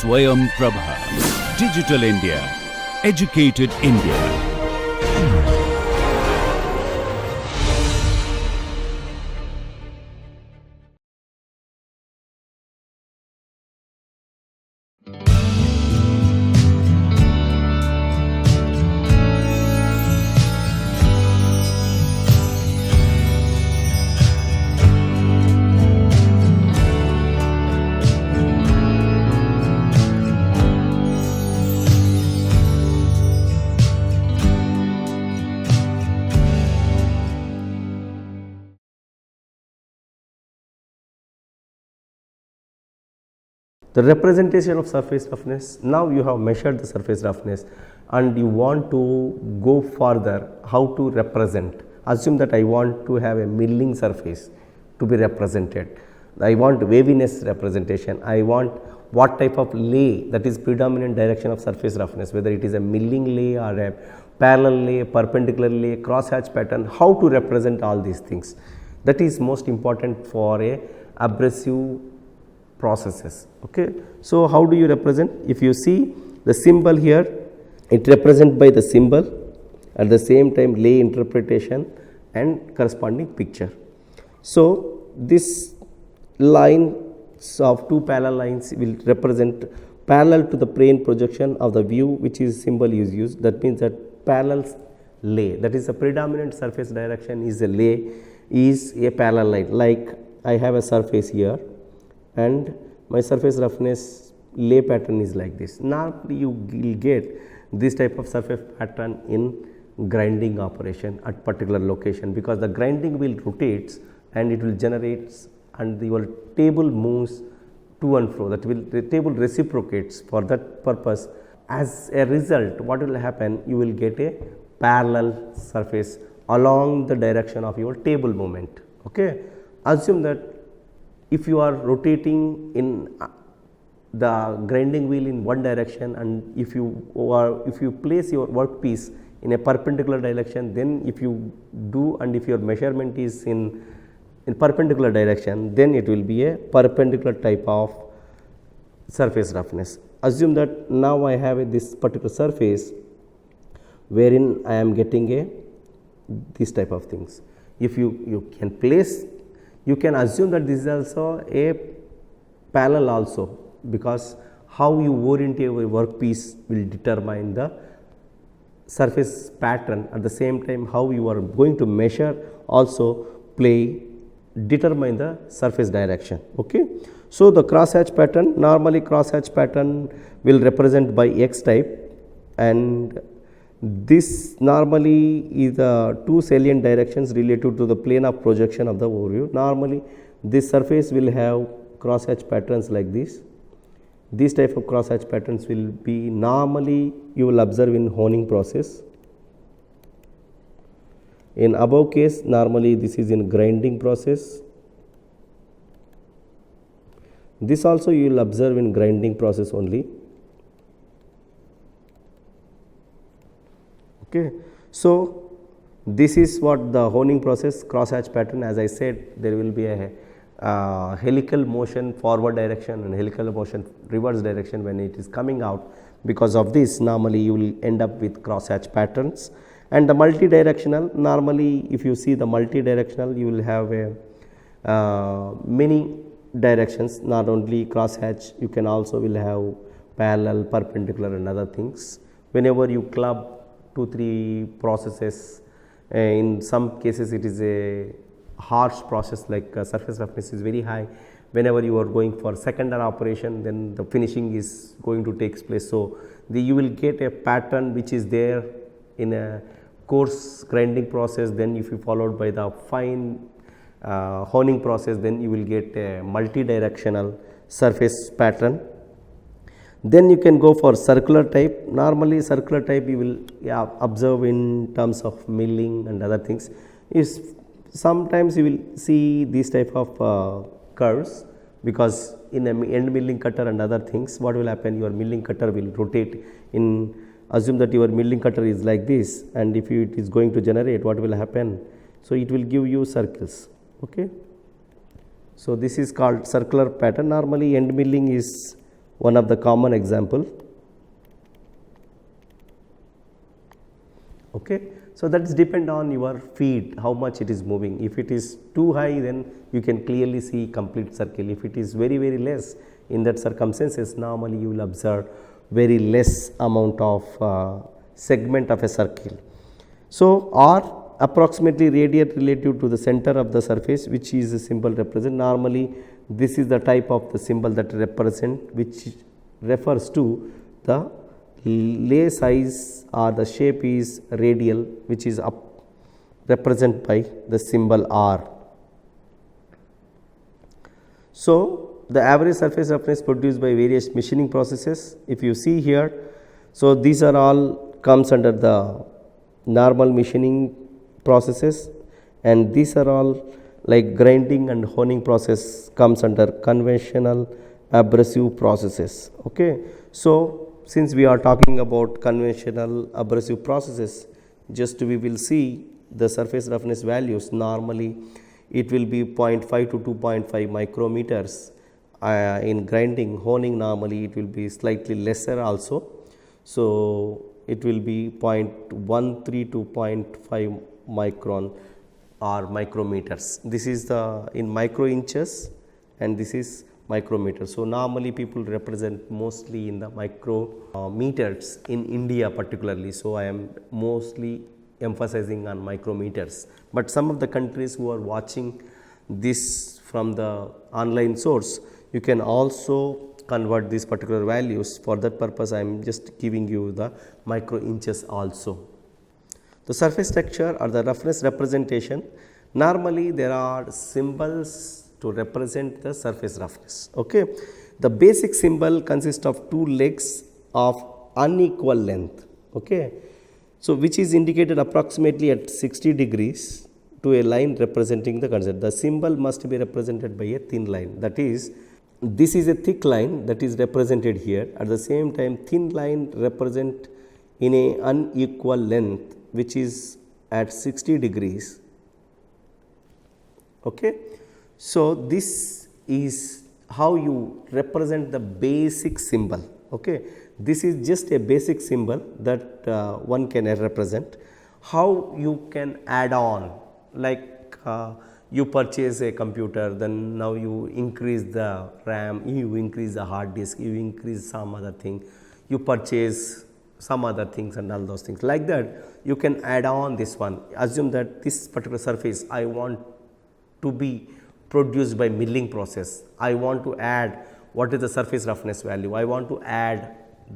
Swayam Prabha. Digital India. Educated India. The representation of surface roughness, now you have measured the surface roughness and you want to go further, how to represent. Assume that I want to have a milling surface to be represented. I want waviness representation. I want what type of lay, that is predominant direction of surface roughness, whether it is a milling lay or a parallel lay, perpendicular lay, crosshatch pattern, how to represent all these things. That is most important for a abrasive processes. Okay. So, how do you represent? If you see the symbol here, it represents by the symbol, at the same time lay interpretation and corresponding picture. So, this lines of two parallel lines will represent parallel to the plane projection of the view, which is symbol is used. That means that parallel lay, that is a predominant surface direction is a lay, is a parallel line. Like I have a surface here and my surface roughness lay pattern is like this. Now, you will get this type of surface pattern in grinding operation at particular location, because the grinding wheel rotates and it will generate and your table moves to and fro, that will the table reciprocates for that purpose. As a result, what will happen, you will get a parallel surface along the direction of your table movement. Okay. Assume that if you are rotating in the grinding wheel in one direction and if you place your workpiece in a perpendicular direction, then if you do and if your measurement is in perpendicular direction, then it will be a perpendicular type of surface roughness. Assume that now I have this particular surface wherein I am getting this type of things. If you can place, you can assume that this is also a parallel also, because how you orient your workpiece will determine the surface pattern. At the same time, how you are going to measure also determine the surface direction. Okay. So, the crosshatch pattern, normally crosshatch pattern will represent by X type, and this normally is the two salient directions related to the plane of projection of the overview. Normally, this surface will have crosshatch patterns like this. These type of crosshatch patterns will be normally you will observe in honing process. In above case, normally this is in grinding process. This also you will observe in grinding process only. Okay. So, this is what the honing process crosshatch pattern. As I said, there will be a helical motion forward direction and helical motion reverse direction when it is coming out. Because of this, normally you will end up with crosshatch patterns. And the multi-directional, normally if you see the multi-directional, you will have many directions, not only crosshatch, you can also will have parallel, perpendicular and other things. Whenever you club 2-3 processes, in some cases it is a harsh process, like surface roughness is very high. Whenever you are going for secondary operation, then the finishing is going to take place. So, you will get a pattern which is there in a coarse grinding process. Then if you followed by the fine honing process, then you will get a multi-directional surface pattern. Then you can go for circular type. Normally circular type you will observe in terms of milling and other things. Is sometimes you will see these type of curves, because in a end milling cutter and other things, what will happen, your milling cutter will rotate in, assume that your milling cutter is like this, and if it is going to generate, what will happen, so it will give you circles. Okay. So, this is called circular pattern. Normally end milling is one of the common example. Okay. So, that is depend on your feet, how much it is moving. If it is too high, then you can clearly see complete circle. If it is very less, in that circumstances, normally you will observe very less amount of segment of a circle. So, R approximately radius relative to the center of the surface, which is a symbol represent. Normally, this is the type of the symbol that represent, which refers to the lay size or the shape is radial, which is up represented by the symbol R. So, the average surface roughness produced by various machining processes, if you see here, so these are all comes under the normal machining processes, and these are all like grinding and honing process comes under conventional abrasive processes. Okay. So, since we are talking about conventional abrasive processes, just we will see the surface roughness values. Normally it will be 0.5 to 2.5 micrometers. In grinding, honing, normally it will be slightly lesser also. So, it will be 0.13 to 0.5 micron or micrometers. This is the in micro inches, and this is micrometer. So, normally people represent mostly in the micrometers in India particularly. So, I am mostly emphasizing on micrometers, but some of the countries who are watching this from the online source, you can also convert these particular values. For that purpose, I am just giving you the micro inches also. The surface texture or the roughness representation, normally there are symbols to represent the surface roughness. Okay. The basic symbol consists of two legs of unequal length. Okay. So, which is indicated approximately at 60 degrees to a line representing the concept. The symbol must be represented by a thin line, that is, this is a thick line that is represented here. At the same time, thin line represent in a unequal length which is at 60 degrees. Okay. So, this is how you represent the basic symbol. Okay. This is just a basic symbol that one can represent. How you can add on, like you purchase a computer, then now you increase the RAM, you increase the hard disk, you increase some other thing, you purchase some other things and all those things. Like that, you can add on this one. Assume that this particular surface I want to be produced by milling process. I want to add what is the surface roughness value, I want to add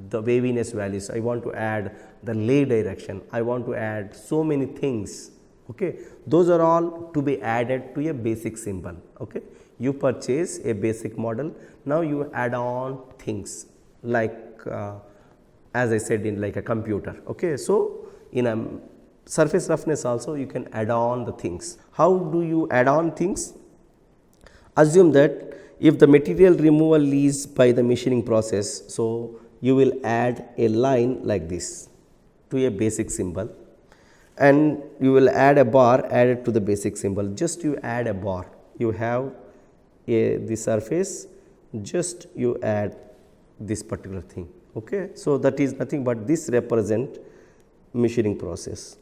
the waviness values, I want to add the lay direction, I want to add so many things. Okay. Those are all to be added to a basic symbol. Okay. You purchase a basic model, now you add on things like as I said in like a computer. Okay. So, in a surface roughness also you can add on the things. How do you add on things? Assume that if the material removal is by the machining process, so you will add a line like this to a basic symbol, and you will add a bar added to the basic symbol. Just you add a bar, you have the surface, just you add this particular thing. Okay. So, that is nothing but this represent machining process.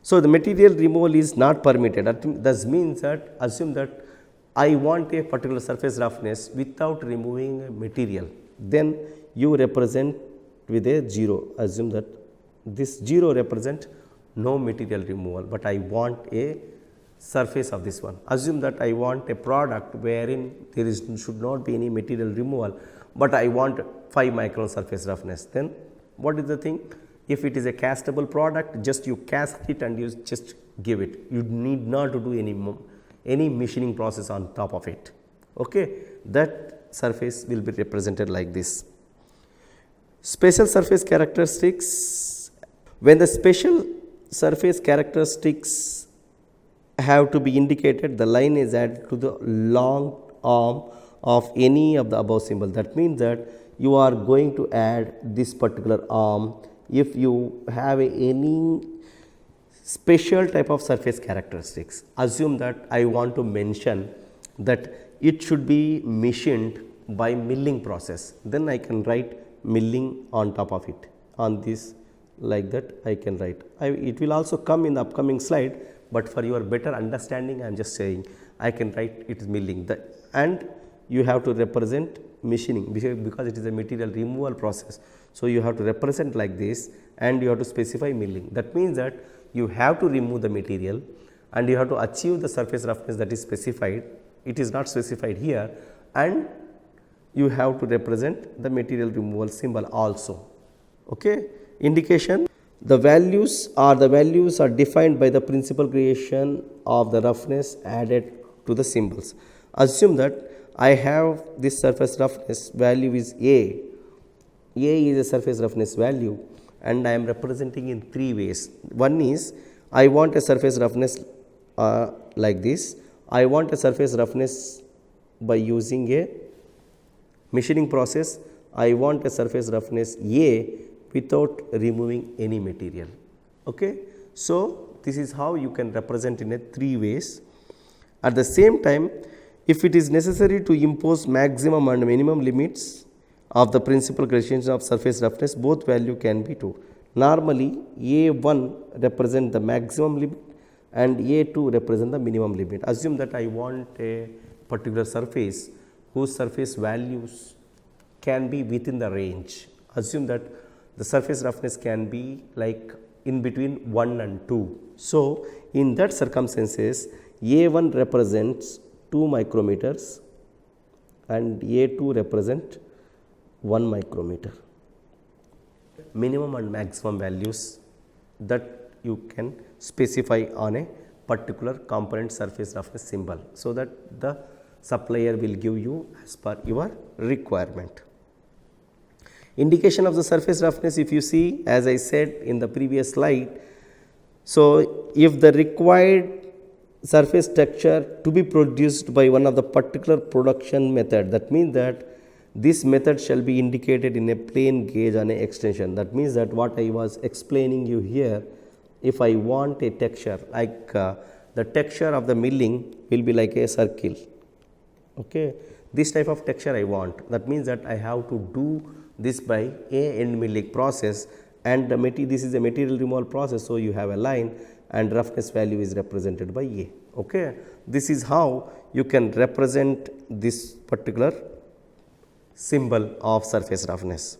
So, the material removal is not permitted. That means that assume that I want a particular surface roughness without removing a material, then you represent with a 0. Assume that this 0 represent no material removal, but I want a surface of this one. Assume that I want a product wherein there should not be any material removal, but I want 5 micron surface roughness. Then what is the thing? If it is a castable product, just you cast it and you just give it. You need not to do any machining process on top of it. Okay. That surface will be represented like this. Special surface characteristics. When the special surface characteristics have to be indicated, the line is added to the long arm of any of the above symbol. That means that you are going to add this particular arm if you have any special type of surface characteristics. Assume that I want to mention that it should be machined by milling process. Then I can write milling on top of it, on this, like that I can write. It will also come in the upcoming slide, but for your better understanding I am just saying I can write it is milling. And you have to represent machining because it is a material removal process. So, you have to represent like this and you have to specify milling. That means that you have to remove the material and you have to achieve the surface roughness that is specified. It is not specified here, and you have to represent the material removal symbol also. Okay. Indication, the values are defined by the principal creation of the roughness added to the symbols. Assume that I have this surface roughness value is A. A is a surface roughness value and I am representing in three ways. One is I want a surface roughness like this. I want a surface roughness by using a machining process. I want a surface roughness A without removing any material. Okay. So, this is how you can represent in a three ways. At the same time, if it is necessary to impose maximum and minimum limits of the principal creation of surface roughness, both value can be true. Normally, A1 represent the maximum limit and A2 represent the minimum limit. Assume that I want a particular surface whose surface values can be within the range. Assume that the surface roughness can be like in between 1 and 2. So, in that circumstances, A1 represents 2 micrometers and A2 represent 1 micrometer. Minimum and maximum values that you can specify on a particular component surface roughness symbol, so that the supplier will give you as per your requirement. Indication of the surface roughness, if you see, as I said in the previous slide, so if the required surface texture to be produced by one of the particular production method, that means that this method shall be indicated in a plane gauge on a extension. That means that what I was explaining you here, if I want a texture like the texture of the milling will be like a circle. Okay. This type of texture I want. That means that I have to do this by a end milling process, and this is a material removal process. So, you have a line and roughness value is represented by A. Okay. This is how you can represent this particular symbol of surface roughness.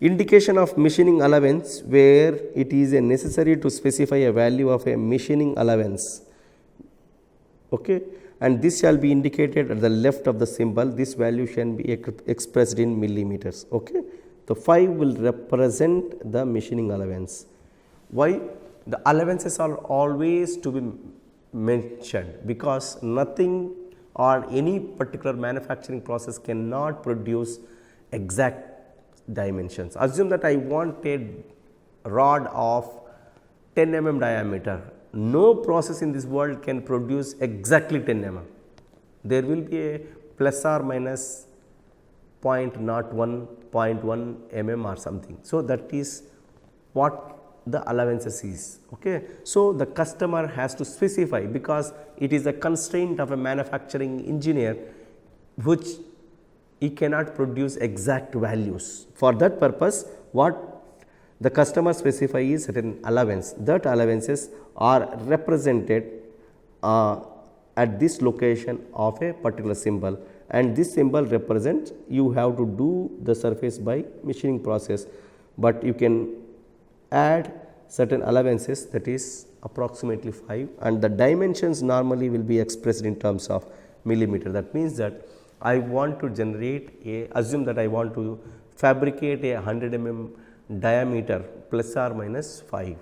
Indication of machining allowance, where it is necessary to specify a value of a machining allowance. Okay. And this shall be indicated at the left of the symbol. This value shall be expressed in millimeters. Okay. The 5 will represent the machining allowance. Why? The allowances are always to be mentioned, because nothing or any particular manufacturing process cannot produce exact dimensions. Assume that I want a rod of 10 mm diameter. No process in this world can produce exactly 10 mm. There will be a plus or minus 0.01, 0.1 mm or something. So, that is what the allowances is. Okay. So, the customer has to specify, because it is a constraint of a manufacturing engineer which he cannot produce exact values. For that purpose, what the customer specify is certain allowance. That allowances are represented at this location of a particular symbol, and this symbol represents you have to do the surface by machining process, but you can add certain allowances, that is approximately 5, and the dimensions normally will be expressed in terms of millimeter. That means that I want to generate assume that I want to fabricate a 100 mm diameter plus or minus 5,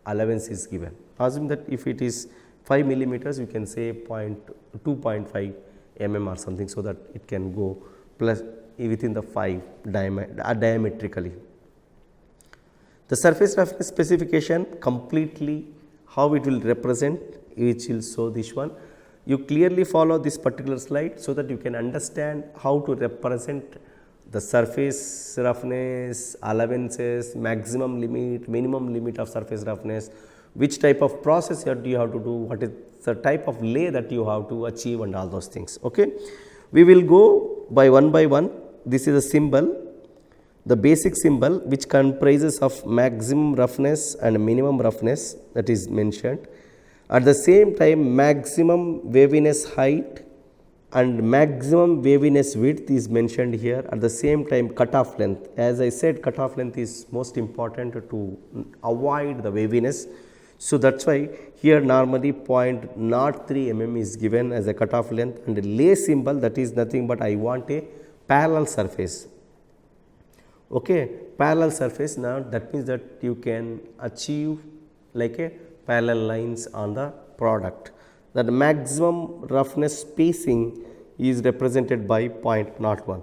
allowance is given. Assume that if it is 5 millimeters, you can say 2.5 mm or something, so that it can go plus within the 5 diametrically. The surface roughness specification completely how it will represent, which will show this one. You clearly follow this particular slide, so that you can understand how to represent the surface roughness, allowances, maximum limit, minimum limit of surface roughness, which type of process do you have to do, what is the type of lay that you have to achieve and all those things. Okay. We will go by one. This is a symbol, the basic symbol which comprises of maximum roughness and minimum roughness that is mentioned. At the same time, maximum waviness height and maximum waviness width is mentioned here. At the same time, cutoff length. As I said, cutoff length is most important to avoid the waviness. So that's why here normally 0.03 mm is given as a cutoff length, and the lay symbol, that is nothing but I want a parallel surface. Okay, parallel surface. Now that means that you can achieve like a parallel lines on the product. That maximum roughness spacing is represented by 0.01.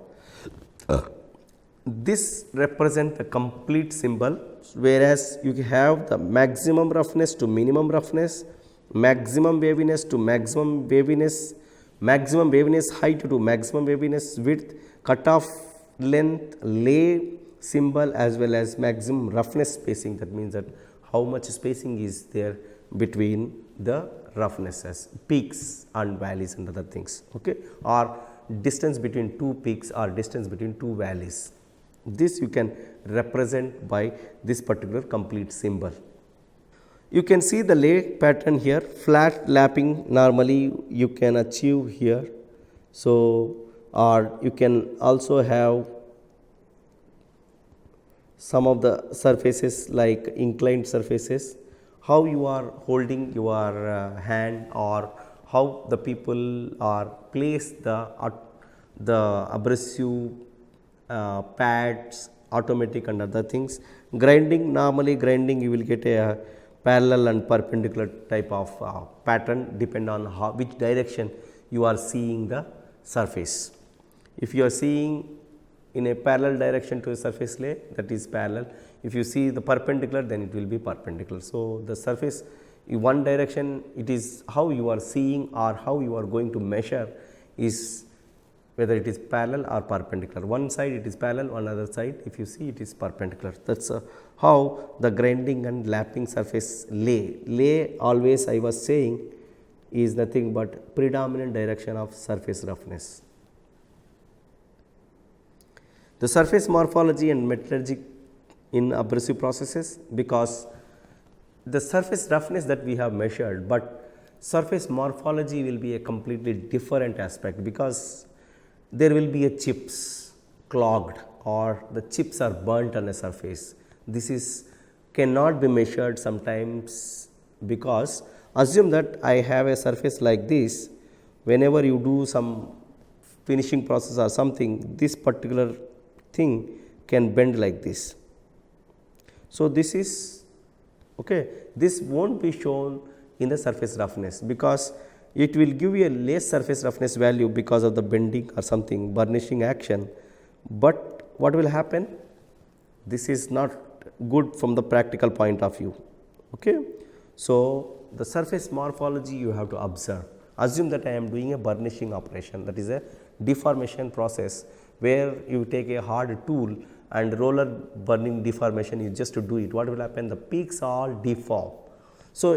This represents the complete symbol, whereas you have the maximum roughness to minimum roughness, maximum waviness to maximum waviness, maximum waviness height to maximum waviness width, cutoff length, lay symbol, as well as maximum roughness spacing. That means that how much spacing is there between the roughnesses, peaks and valleys and other things, okay, or distance between two peaks or distance between two valleys. This you can represent by this particular complete symbol. You can see the lay pattern here, flat lapping normally you can achieve here. So, or you can also have some of the surfaces like inclined surfaces, how you are holding your hand, or how the people are placed the abrasive pads, automatic and other things. Grinding, normally grinding you will get a parallel and perpendicular type of pattern, depend on which direction you are seeing the surface. If you are seeing in a parallel direction to a surface lay, that is parallel. If you see the perpendicular, then it will be perpendicular. So, the surface in one direction, it is how you are seeing or how you are going to measure is whether it is parallel or perpendicular. One side it is parallel, one other side if you see it is perpendicular. That is how the grinding and lapping surface lay. Lay always I was saying is nothing but predominant direction of surface roughness. The surface morphology and metallurgy in abrasive processes, because the surface roughness that we have measured, but surface morphology will be a completely different aspect, because there will be a chips clogged or the chips are burnt on a surface. This is cannot be measured sometimes, because assume that I have a surface like this, whenever you do some finishing process or something, this particular thing can bend like this. So, this is okay. This won't be shown in the surface roughness, because it will give you a less surface roughness value because of the bending or something burnishing action, but what will happen? This is not good from the practical point of view. Okay. So, the surface morphology you have to observe. Assume that I am doing a burnishing operation, that is a deformation process, where you take a hard tool and roller burning deformation, you just to do it. What will happen? The peaks all deform. So,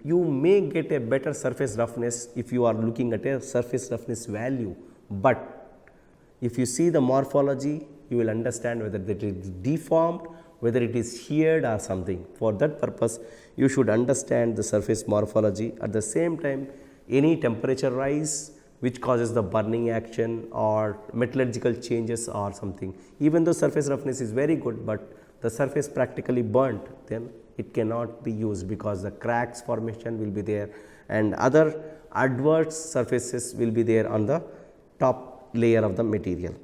you may get a better surface roughness if you are looking at a surface roughness value, but if you see the morphology, you will understand whether it is deformed, whether it is sheared or something. For that purpose, you should understand the surface morphology. At the same time, any temperature rise which causes the burning action or metallurgical changes or something, even though surface roughness is very good, but the surface practically burnt, then it cannot be used, because the cracks formation will be there and other adverse surfaces will be there on the top layer of the material.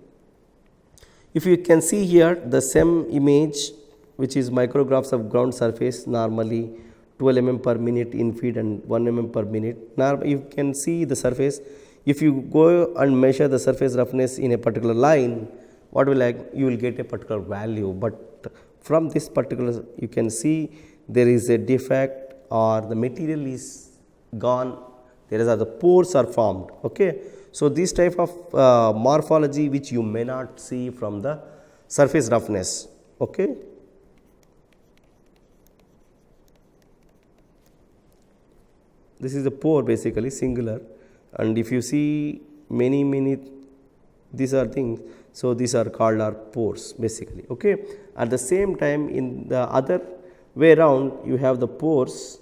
If you can see here the same image, which is micrographs of ground surface, normally 12 mm per minute in feet and 1 mm per minute. Now, you can see the surface. If you go and measure the surface roughness in a particular line, what will you will get a particular value, but from this particular you can see there is a defect or the material is gone, there is the pores are formed. Okay. So, this type of morphology which you may not see from the surface roughness. Okay. this is a pore basically, singular, and if you see many these are things, so these are called our pores basically. Okay. At the same time, in the other way around, you have the pores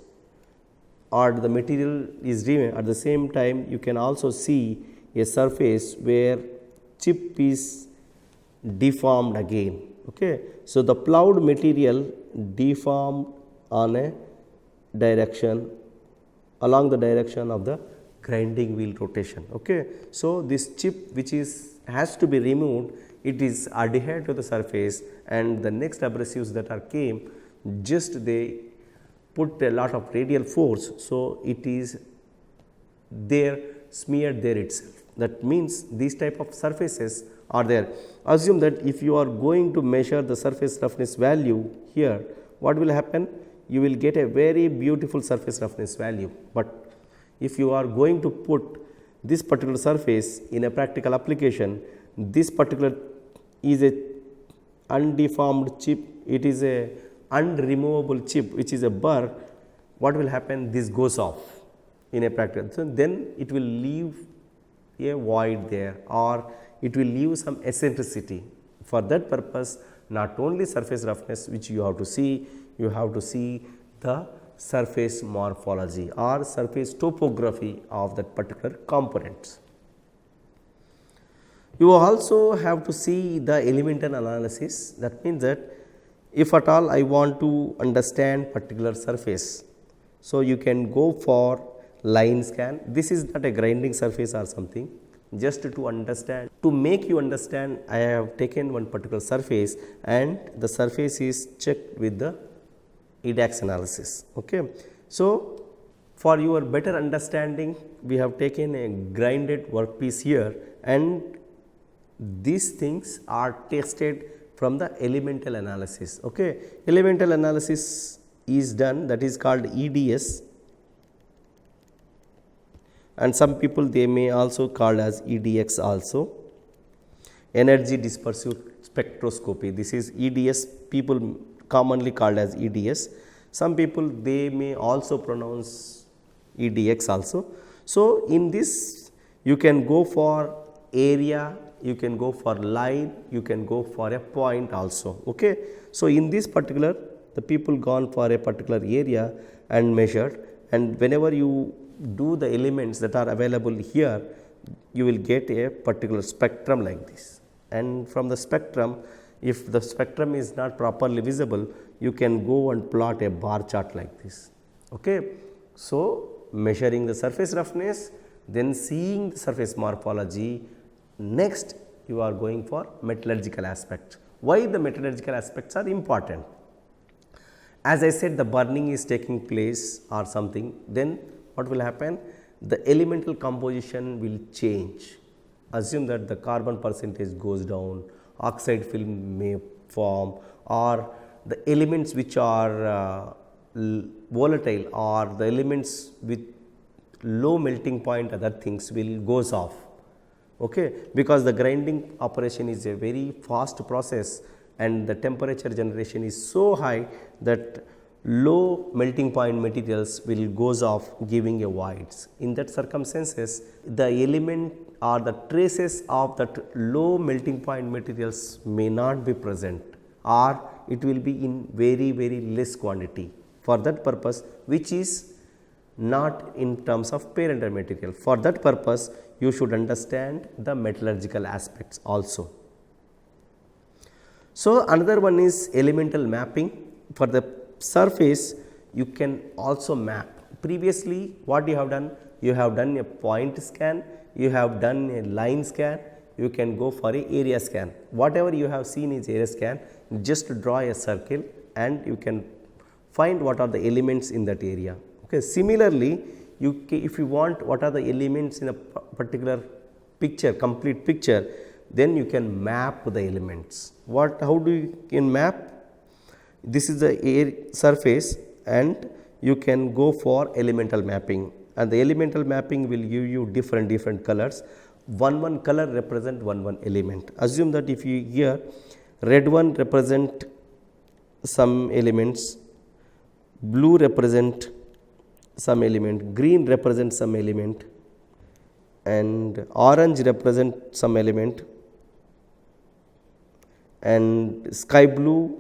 or the material is removed. At the same time, you can also see a surface where chip is deformed again. Okay. So, the plowed material deformed on a direction along the direction of the grinding wheel rotation. Okay. So, this chip which has to be removed, it is adhered to the surface, and the next abrasives that are came, just they put a lot of radial force. So, it is there smeared there itself. That means these type of surfaces are there. Assume that if you are going to measure the surface roughness value here, what will happen? You will get a very beautiful surface roughness value, but if you are going to put this particular surface in a practical application, this particular is a undeformed chip, it is a unremovable chip which is a burr, what will happen? This goes off in a practical. So, then it will leave a void there, or it will leave some eccentricity. For that purpose, not only surface roughness which you have to see, you have to see the surface morphology or surface topography of that particular components. You also have to see the elemental analysis. That means that if at all I want to understand particular surface, so you can go for line scan. This is not a grinding surface or something, just to understand, to make you understand, I have taken one particular surface and the surface is checked with the EDAX analysis. Okay. So, for your better understanding, we have taken a grinded workpiece here, and these things are tested from the elemental analysis. Okay. Elemental analysis is done, that is called EDS, and some people they may also call as EDX also, energy dispersive spectroscopy. This is EDS, people commonly called as EDS. Some people they may also pronounce EDX also. So, in this you can go for area, you can go for line, you can go for a point also. Okay. So, in this particular, the people gone for a particular area and measured, and whenever you do the elements that are available here, you will get a particular spectrum like this, and from the spectrum, if the spectrum is not properly visible, you can go and plot a bar chart like this. Okay. So, measuring the surface roughness, then seeing the surface morphology, next you are going for metallurgical aspect. Why the metallurgical aspects are important? As I said, the burning is taking place or something, then what will happen? The elemental composition will change. Assume that the carbon percentage goes down, oxide film may form, or the elements which are volatile, or the elements with low melting point, other things will goes off. Okay. Because the grinding operation is a very fast process, and the temperature generation is so high that low melting point materials will goes off, giving a voids. In that circumstances, the element or the traces of that low melting point materials may not be present, or it will be in very less quantity. For that purpose, which is not in terms of parent material. For that purpose, you should understand the metallurgical aspects also. So, another one is elemental mapping. For the surface, you can also map. Previously, what you have done? You have done a point scan, you have done a line scan, you can go for a area scan. Whatever you have seen is area scan, just draw a circle and you can find what are the elements in that area. Okay. Similarly, if you want what are the elements in a particular picture, complete picture, then you can map the elements. How do you can map? This is the air surface, and you can go for elemental mapping, and the elemental mapping will give you different colors. One color represent one element. Assume that if you here red one represent some elements, blue represent some element, green represents some element, and orange represents some element, and sky blue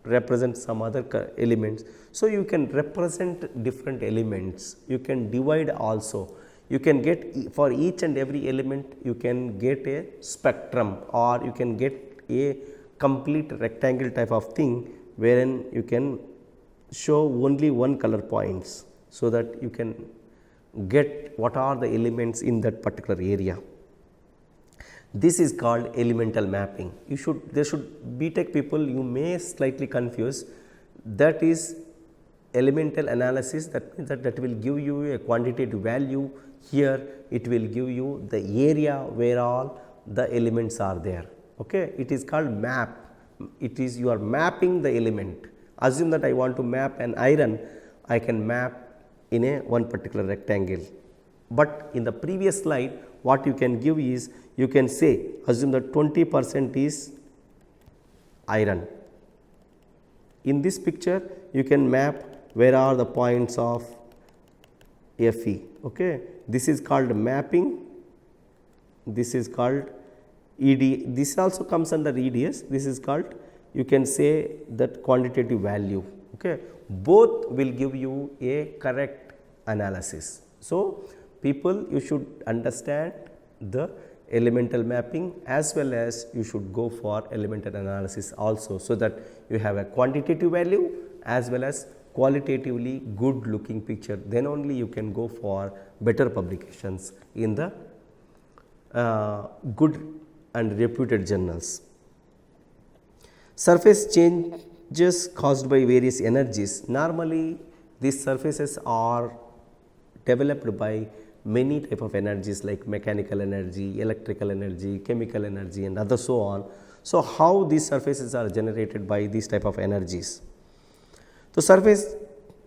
represents some other elements. So, you can represent different elements, you can divide also, you can get for each and every element you can get a spectrum, or you can get a complete rectangle type of thing wherein you can show only one color points, so that you can get what are the elements in that particular area. This is called elemental mapping. There should BTech people, you may slightly confuse, that is elemental analysis, that means that will give you a quantitative value. Here it will give you the area where all the elements are there. Okay, it is called map. It is you are mapping the element. Assume that I want to map an iron, I can map in a one particular rectangle. But in the previous slide, what you can give is, you can say, assume that 20% is iron. In this picture, you can map where are the points of Fe. Okay. This is called mapping, this is called ED, this also comes under EDS, this is called, you can say that quantitative value. Okay. Both will give you a correct analysis. So, people, you should understand the elemental mapping as well as you should go for elemental analysis also, so that you have a quantitative value as well as qualitatively good looking picture. Then only you can go for better publications in the good and reputed journals. Surface changes caused by various energies. Normally, these surfaces are developed by many type of energies like mechanical energy, electrical energy, chemical energy and other so on. So, how these surfaces are generated by these type of energies? The surface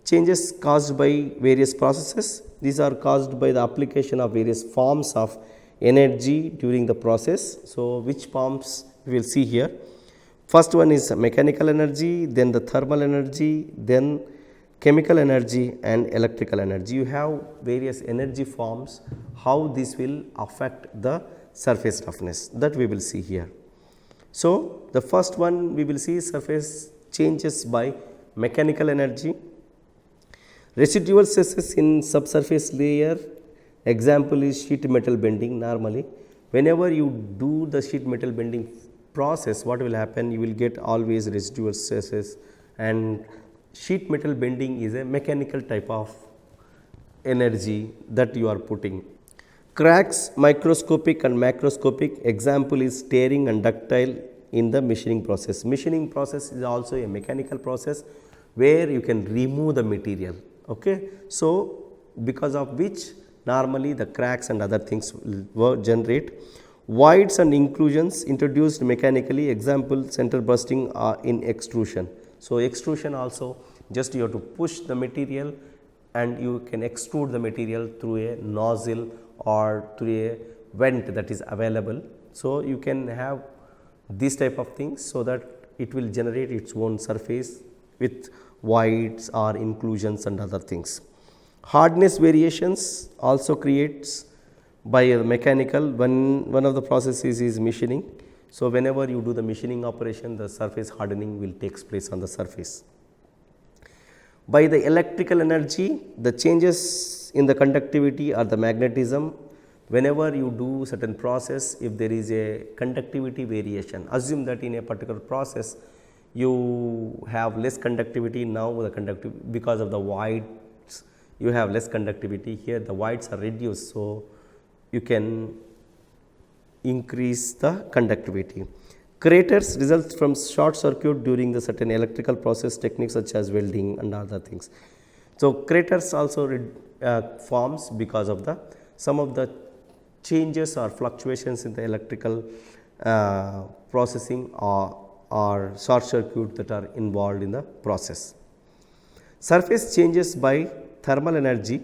changes caused by various processes. These are caused by the application of various forms of energy during the process. So, which forms we will see here. First one is mechanical energy, then the thermal energy, then chemical energy and electrical energy. You have various energy forms, how this will affect the surface roughness, that we will see here. So, the first one we will see surface changes by mechanical energy. Residual stresses in subsurface layer, example is sheet metal bending. Normally, whenever you do the sheet metal bending process, what will happen? You will get always residual stresses, and sheet metal bending is a mechanical type of energy that you are putting. Cracks, microscopic and macroscopic, example is tearing and ductile in the machining process. Machining process is also a mechanical process where you can remove the material. Okay. So, because of which normally the cracks and other things will generate. Voids and inclusions introduced mechanically, example center bursting in extrusion. So, extrusion also just you have to push the material and you can extrude the material through a nozzle or through a vent that is available. So, you can have this type of things, so that it will generate its own surface with voids or inclusions and other things. Hardness variations also creates by a mechanical. One of the processes is machining. So, whenever you do the machining operation, the surface hardening will takes place on the surface. By the electrical energy, the changes in the conductivity or the magnetism. Whenever you do certain process, if there is a conductivity variation, assume that in a particular process you have less conductivity. Now, the conductivity, because of the voids, you have less conductivity. Here the voids are reduced. So, you can increase the conductivity. Craters results from short circuit during the certain electrical process techniques such as welding and other things. So, craters also forms because of the some of the changes or fluctuations in the electrical processing or short circuit that are involved in the process. Surface changes by thermal energy.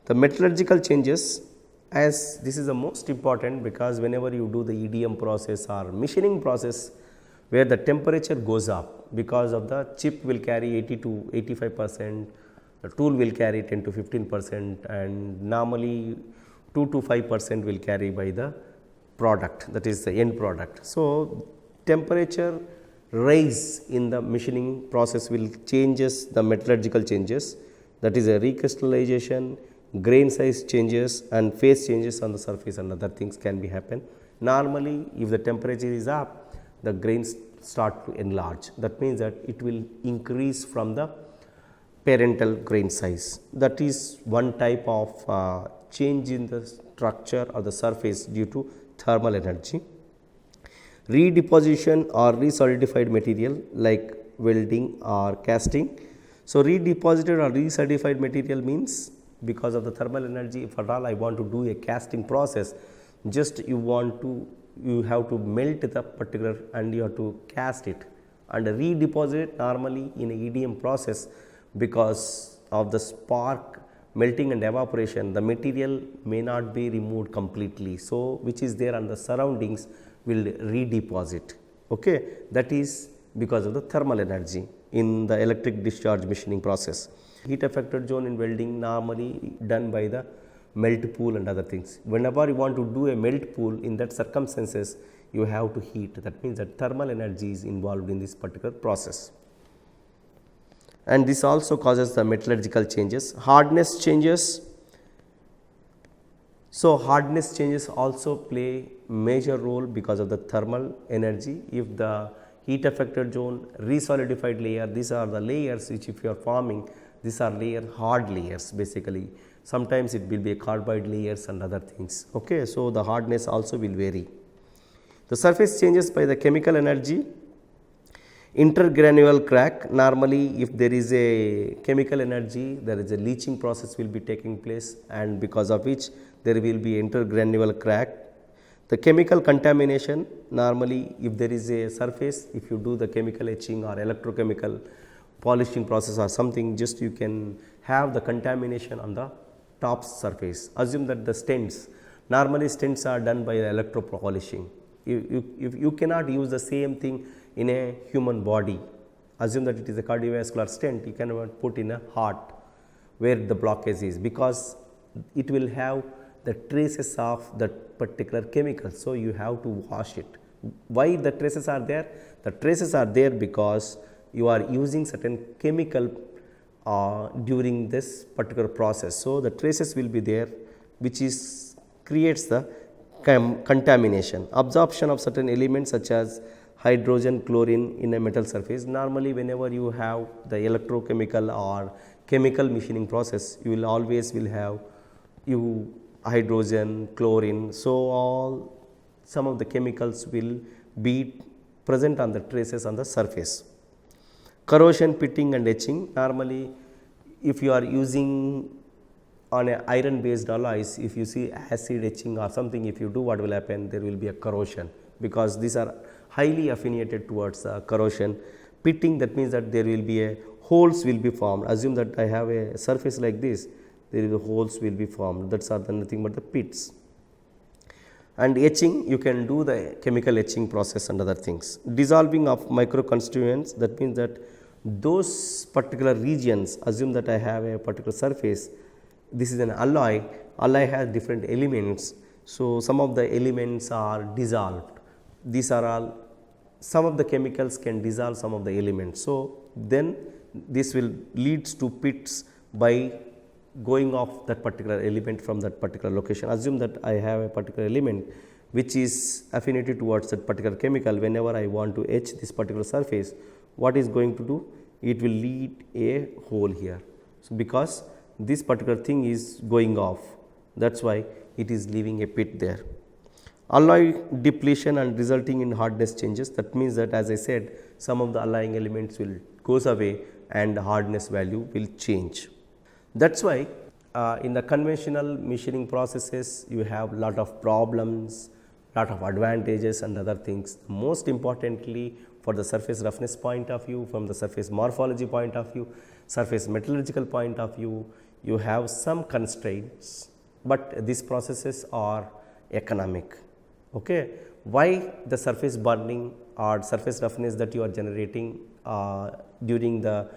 The metallurgical changes, as this is the most important, because whenever you do the EDM process or machining process where the temperature goes up, because of the chip will carry 80 to 85% The tool will carry 10 to 15% and normally 2 to 5% will carry by the product, that is the end product. So, temperature rise in the machining process will changes the metallurgical changes, that is a recrystallization, grain size changes and phase changes on the surface and other things can be happen. Normally, if the temperature is up, the grains start to enlarge. That means that it will increase from the parental grain size. That is one type of change in the structure or the surface due to thermal energy. Redeposition or resolidified material like welding or casting. So, redeposited or resolidified material means because of the thermal energy, if at all I want to do a casting process, just you have to melt the particular and you have to cast it and redeposit normally in a EDM process because of the spark melting and evaporation, the material may not be removed completely. So, which is there on the surroundings will redeposit. Okay. That is because of the thermal energy in the electric discharge machining process. Heat affected zone in welding normally done by the melt pool and other things. Whenever you want to do a melt pool, in that circumstances you have to heat. That means that thermal energy is involved in this particular process. And this also causes the metallurgical changes. Hardness changes. So, hardness changes also play major role because of the thermal energy. If the heat affected zone, resolidified layer, these are the layers which if you are forming, these are hard layers basically. Sometimes it will be a carbide layers and other things. Okay. So, the hardness also will vary. The surface changes by the chemical energy. Intergranular crack, normally if there is a chemical energy, there is a leaching process will be taking place and because of which there will be intergranular crack. The chemical contamination, normally if there is a surface, if you do the chemical etching or electrochemical polishing process or something, just you can have the contamination on the top surface. Assume that the stents, normally stents are done by the electro polishing. You cannot use the same thing in a human body. Assume that it is a cardiovascular stent, you cannot put in a heart where the blockage is because it will have the traces of that particular chemical. So, you have to wash it. Why the traces are there? The traces are there because you are using certain chemical during this particular process. So, the traces will be there which is creates the contamination. Absorption of certain elements such as hydrogen, chlorine in a metal surface. Normally, whenever you have the electrochemical or chemical machining process, you will always will have hydrogen, chlorine. So, all some of the chemicals will be present on the traces on the surface. Corrosion, pitting and etching. Normally, if you are using on a iron based alloys, if you see acid etching or something, if you do, what will happen? There will be a corrosion because these are highly affiliated towards corrosion. Pitting, that means that there will be a holes will be formed. Assume that I have a surface like this, there is a holes will be formed. That's are nothing but the pits. And etching, you can do the chemical etching process and other things. Dissolving of micro constituents, that means that those particular regions, assume that I have a particular surface, this is an alloy has different elements. So, some of the elements are dissolved. These are all, some of the chemicals can dissolve some of the elements. So, then this will leads to pits by going off that particular element from that particular location. Assume that I have a particular element which is affinity towards that particular chemical. Whenever I want to etch this particular surface, what is going to do? It will lead a hole here. So, because this particular thing is going off, that is why it is leaving a pit there. Alloy depletion and resulting in hardness changes, that means that as I said, some of the alloying elements will goes away and the hardness value will change. That is why in the conventional machining processes you have lot of problems, lot of advantages and other things. Most importantly, for the surface roughness point of view, from the surface morphology point of view, surface metallurgical point of view, you have some constraints, but these processes are economic. Okay. Why the surface burning or surface roughness that you are generating during the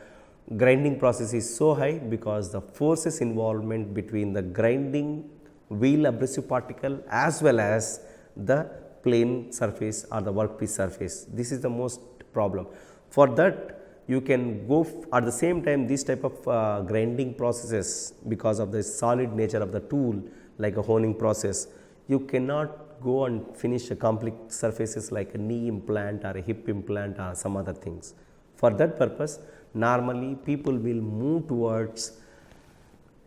grinding process is so high because the forces involvement between the grinding wheel abrasive particle as well as the plane surface or the workpiece surface. This is the most problem. For that you can go at the same time these type of grinding processes, because of the solid nature of the tool like a honing process, you cannot go and finish a complex surfaces like a knee implant or a hip implant or some other things. For that purpose, normally people will move towards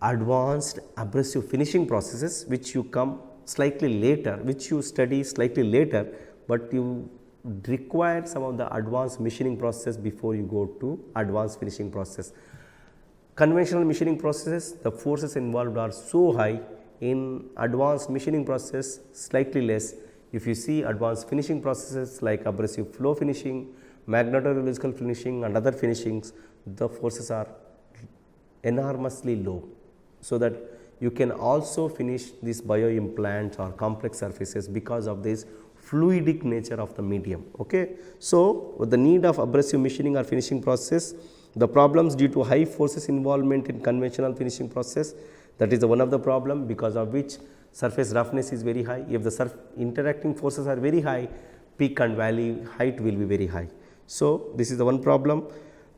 advanced abrasive finishing processes, which you come slightly later, which you study slightly later, but you require some of the advanced machining process before you go to advanced finishing process. Conventional machining processes, the forces involved are so high. In advanced machining process slightly less. If you see advanced finishing processes like abrasive flow finishing, magnetorollophysical finishing and other finishings, the forces are enormously low, so that you can also finish these bio implants or complex surfaces because of this fluidic nature of the medium. Okay. So, with the need of abrasive machining or finishing process, the problems due to high forces involvement in conventional finishing process, that is the one of the problem, because of which surface roughness is very high. If the interacting forces are very high, peak and valley height will be very high. So, this is the one problem.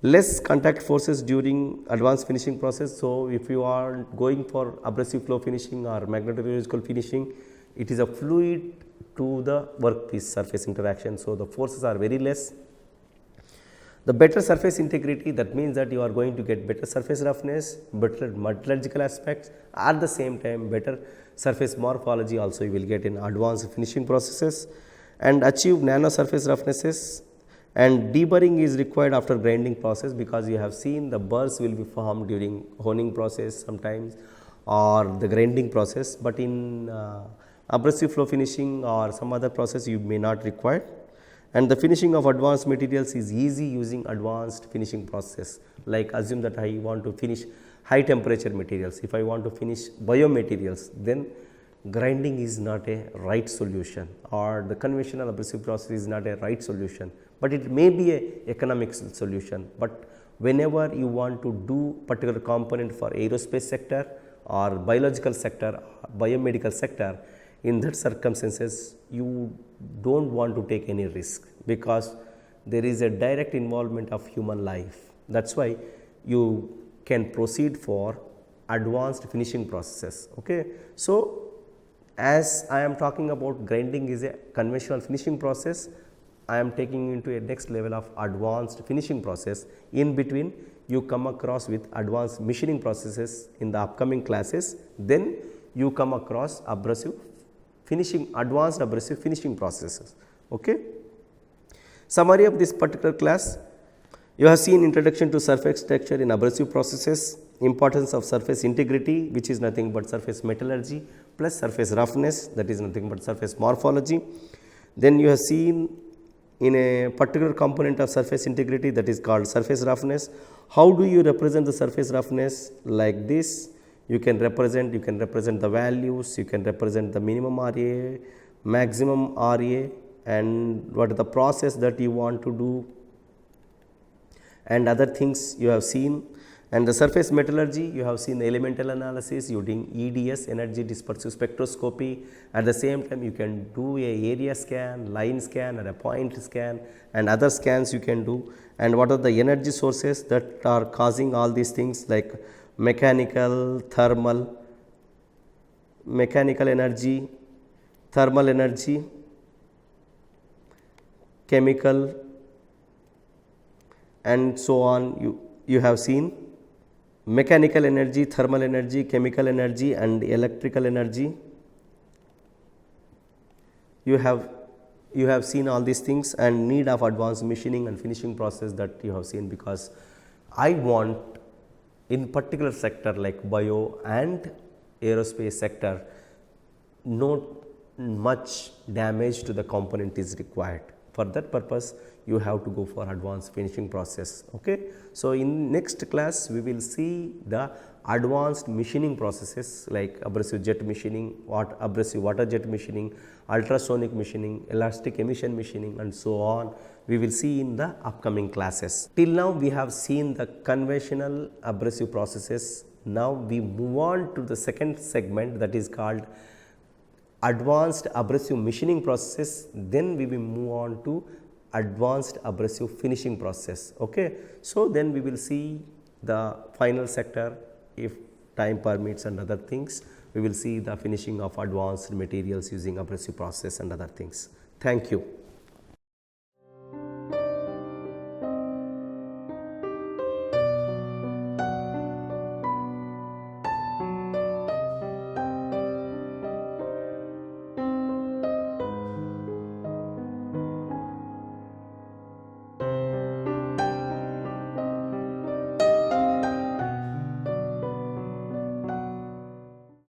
Less contact forces during advanced finishing process. So, if you are going for abrasive flow finishing or magnetorollophysical finishing, it is a fluid to the workpiece surface interaction. So, the forces are very less. The better surface integrity, that means that you are going to get better surface roughness, better metallurgical aspects, at the same time better surface morphology also you will get in advanced finishing processes, and achieve nano surface roughnesses. And deburring is required after grinding process, because you have seen the burrs will be formed during honing process sometimes or the grinding process, but in abrasive flow finishing or some other process you may not require. And the finishing of advanced materials is easy using advanced finishing process. Like assume that I want to finish high temperature materials. If I want to finish biomaterials, then grinding is not a right solution, or the conventional abrasive process is not a right solution, but it may be a economic solution. But whenever you want to do particular component for aerospace sector or biological sector, biomedical sector, in that circumstances you do not want to take any risk, because there is a direct involvement of human life. That is why you can proceed for advanced finishing processes. Okay. So, as I am talking about grinding is a conventional finishing process, I am taking into a next level of advanced finishing process. In between you come across with advanced machining processes in the upcoming classes, then you come across abrasive finishing, advanced abrasive finishing processes. Okay. Summary of this particular class: you have seen introduction to surface texture in abrasive processes, importance of surface integrity, which is nothing but surface metallurgy, plus surface roughness, that is nothing but surface morphology. Then you have seen in a particular component of surface integrity, that is called surface roughness. How do you represent the surface roughness? Like this, you can represent the values, you can represent the minimum RA, maximum RA, and what is the process that you want to do, and other things you have seen. And the surface metallurgy, you have seen the elemental analysis using EDS, energy dispersive spectroscopy. At the same time you can do a area scan, line scan, or a point scan, and other scans you can do. And what are the energy sources that are causing all these things, like mechanical, thermal energy, thermal energy, chemical, and so on. You have seen mechanical energy, thermal energy, chemical energy, and electrical energy. You have seen all these things, and need of advanced machining and finishing process that you have seen, because I want in particular sector like bio and aerospace sector, not much damage to the component is required. For that purpose, you have to go for advanced finishing process. Okay. So in next class, we will see the advanced machining processes like abrasive jet machining, abrasive water jet machining, ultrasonic machining, elastic emission machining, and so on. We will see in the upcoming classes. Till now, we have seen the conventional abrasive processes. Now we move on to the second segment, that is called advanced abrasive machining processes. Then we will move on to advanced abrasive finishing process. Okay. So then we will see the final sector, if time permits and other things. We will see the finishing of advanced materials using abrasive process and other things. Thank you.